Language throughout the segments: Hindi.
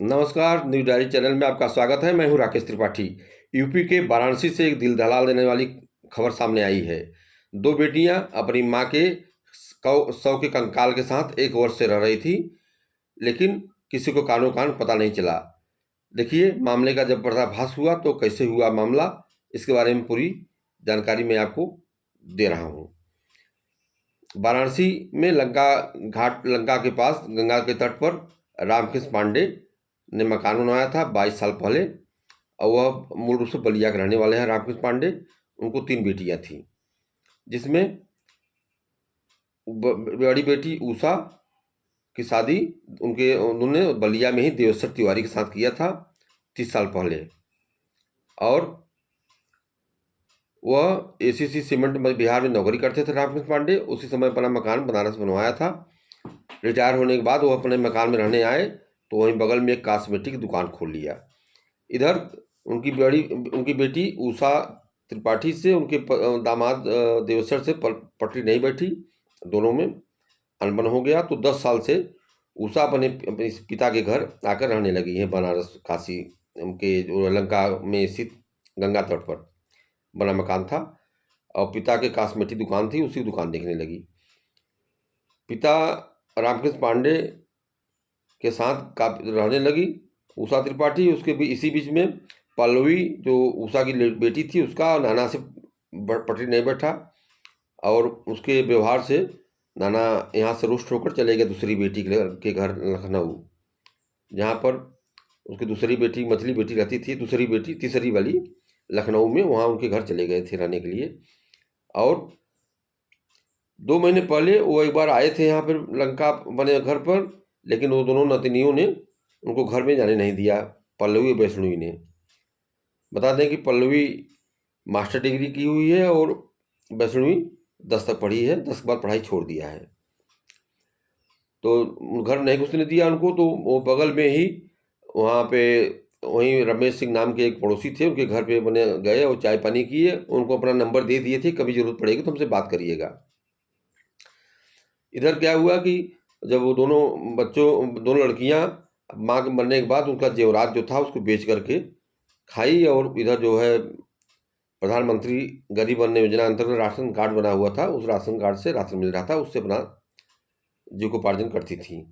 नमस्कार, न्यूज डायरी चैनल में आपका स्वागत है। मैं हूं राकेश त्रिपाठी। यूपी के वाराणसी से एक दिल दहला देने वाली खबर सामने आई है। दो बेटियां अपनी मां के शव के कंकाल के साथ एक वर्ष से रह रही थी, लेकिन किसी को कानो कान पता नहीं चला। देखिए, मामले का जब पर्दाफाश हुआ तो कैसे हुआ मामला, इसके बारे में पूरी जानकारी मैं आपको दे रहा हूँ। वाराणसी में लंका के पास गंगा के तट पर रामकृष्ण पांडे ने मकान बनवाया था 22 साल पहले, और वह मूल रूप से बलिया के रहने वाले हैं। रामकृष्ण पांडे, उनको 3 बेटियां थीं, जिसमें बड़ी बेटी उषा की शादी उन्होंने बलिया में ही देवेश्वर तिवारी के साथ किया था 30 साल पहले। और वह एसीसी सीमेंट में बिहार में नौकरी करते थे रामकृष्ण पांडे। उसी समय अपना मकान बनारस बनवाया था। रिटायर होने के बाद वो अपने मकान में रहने आए तो वहीं बगल में एक कॉस्मेटिक की दुकान खोल लिया। इधर उनकी बेटी उषा त्रिपाठी से उनके दामाद देवेश्वर से पटरी नहीं बैठी, दोनों में अनबन हो गया। तो 10 साल से उषा अपने पिता के घर आकर रहने लगी है। बनारस काशी के जो लंका में स्थित गंगा तट पर बना मकान था, और पिता के कॉस्मेटिक दुकान थी, उसी दुकान देखने लगी। पिता रामकृष्ण पांडे के साथ काफी रहने लगी उषा त्रिपाठी। उसके भी इसी बीच में पल्लवी, जो उषा की बेटी थी, उसका नाना से पटरी नहीं बैठा, और उसके व्यवहार से नाना यहाँ से रुष्ट होकर चले गए दूसरी बेटी के घर लखनऊ, जहाँ पर उसकी दूसरी बेटी मछली बेटी रहती थी। दूसरी बेटी तीसरी वाली लखनऊ में, वहाँ उनके घर चले गए थे रहने के लिए। और 2 महीने पहले वो एक बार आए थे यहाँ पर लंका बने घर पर, लेकिन वो दोनों नतनियों ने उनको घर में जाने नहीं दिया, पल्लवी और वैष्णवी ने। बता दें कि पल्लवी मास्टर डिग्री की हुई है और वैष्णवी 10 तक पढ़ी है, 10 के बाद पढ़ाई छोड़ दिया है। तो घर नहीं घुसने दिया उनको। तो वो बगल में ही वहाँ पे वहीं रमेश सिंह नाम के एक पड़ोसी थे, उनके घर पे बने गए और चाय पानी किए। उनको अपना नंबर दे दिए थे, कभी ज़रूरत पड़ेगी तो हमसे बात करिएगा। इधर क्या हुआ कि जब वो दोनों लड़कियां माँ के मरने के बाद उनका जेवरात जो था उसको बेच करके खाई, और इधर जो है प्रधानमंत्री गरीब अन्न योजना अंतर्गत राशन कार्ड बना हुआ था, उस राशन कार्ड से राशन मिल रहा था, उससे अपना जीविकोपार्जन करती थी।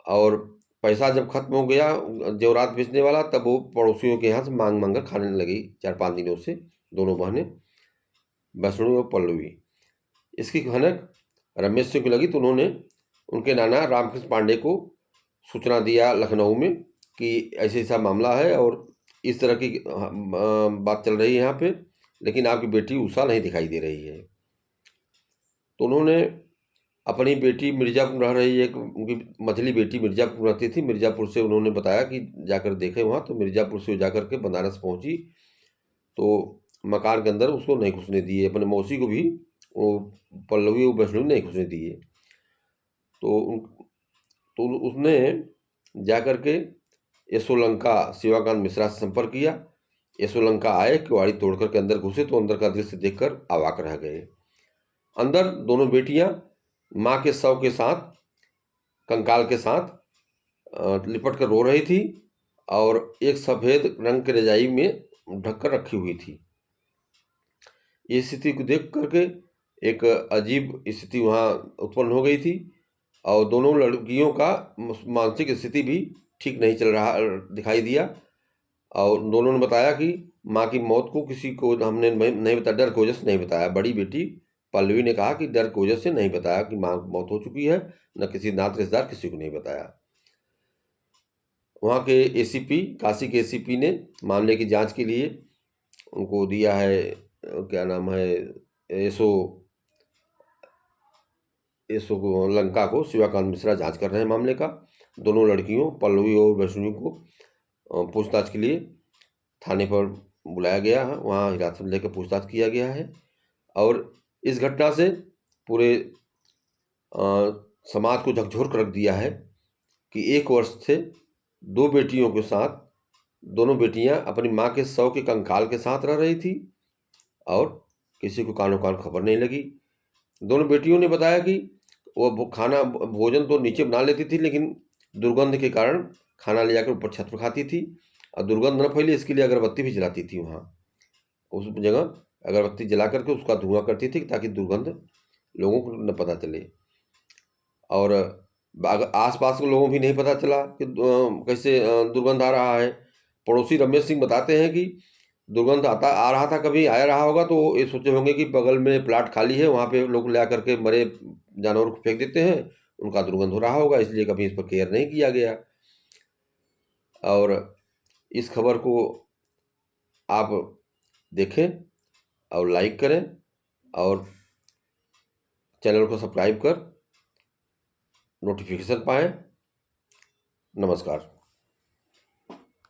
और पैसा जब खत्म हो गया जेवरात बेचने वाला, तब वो पड़ोसियों के यहाँ से मांग कर खाने लगी 4-5 दिनों से, दोनों बहनें वैष्णवी और पल्लवी। इसकी भनक रमेश सिंह को लगी, तो उन्होंने उनके नाना रामकृष्ण पांडे को सूचना दिया लखनऊ में कि ऐसे ऐसा मामला है और इस तरह की बात चल रही है यहाँ पे, लेकिन आपकी बेटी उषा नहीं दिखाई दे रही है। तो उन्होंने अपनी बेटी मिर्ज़ापुर रह रही है, उनकी मझली बेटी मिर्ज़ापुर रहती थी, मिर्ज़ापुर से उन्होंने बताया कि जाकर देखें वहाँ। तो मिर्ज़ापुर से जाकर के बनारस पहुँची, तो मकान के अंदर उसको नहीं घुसने दिए। अपने मौसी को भी वो पल्लवी और वैष्णवी नहीं घुसने दिए। तो उसने जाकर के यशोलंका शिवाकांत मिश्रा से संपर्क किया। यशोलंका आए, किवाड़ी तोड़ करके अंदर घुसे तो अंदर का दृश्य देखकर अवाक रह गए। अंदर दोनों बेटियां माँ के शव के साथ, कंकाल के साथ लिपट कर रो रही थी, और एक सफ़ेद रंग के रजाई में ढककर रखी हुई थी। ये स्थिति को देख करके एक अजीब स्थिति वहाँ उत्पन्न हो गई थी, और दोनों लड़कियों का मानसिक स्थिति भी ठीक नहीं चल रहा दिखाई दिया। और दोनों ने बताया कि माँ की मौत को किसी को हमने नहीं बताया, डर की वजह से नहीं बताया। बड़ी बेटी पल्लवी ने कहा कि डर की वजह से नहीं बताया कि माँ की मौत हो चुकी है, न किसी नात रिश्तेदार किसी को नहीं बताया। वहाँ के एसीपी, काशी के एसीपी ने मामले की जांच के लिए उनको दिया है, क्या नाम है, एसओ को, लंका को। शिवाकांत मिश्रा जांच कर रहे हैं मामले का। दोनों लड़कियों पल्लवी और वैष्णवी को पूछताछ के लिए थाने पर बुलाया गया है, वहाँ हिरासत में लेकर पूछताछ किया गया है। और इस घटना से पूरे समाज को झकझोर कर रख दिया है कि 1 वर्ष से 2 बेटियों के साथ, दोनों बेटियां अपनी माँ के शव के कंकाल के साथ रह रही थी, और किसी को कानो कान खबर नहीं लगी। दोनों बेटियों ने बताया कि वो भोजन तो नीचे बना लेती थी, लेकिन दुर्गंध के कारण खाना ले जाकर ऊपर छत पर खाती थी और दुर्गंध न फैले इसके लिए अगरबत्ती भी जलाती थी वहाँ। उस जगह अगरबत्ती जला करके उसका धुआं करती थी ताकि दुर्गंध लोगों को न पता चले। और आस पास के लोगों को भी नहीं पता चला कि कैसे दुर्गंध आ रहा है। पड़ोसी रमेश सिंह बताते हैं कि दुर्गंध आ रहा था, कभी आया रहा होगा तो ये सोचे होंगे कि बगल में प्लाट खाली है, वहाँ पे लोग ले करके मरे जानवर को फेंक देते हैं, उनका दुर्गंध हो रहा होगा, इसलिए कभी इस पर केयर नहीं किया गया। और इस खबर को आप देखें और लाइक करें और चैनल को सब्सक्राइब कर नोटिफिकेशन पाएँ। नमस्कार।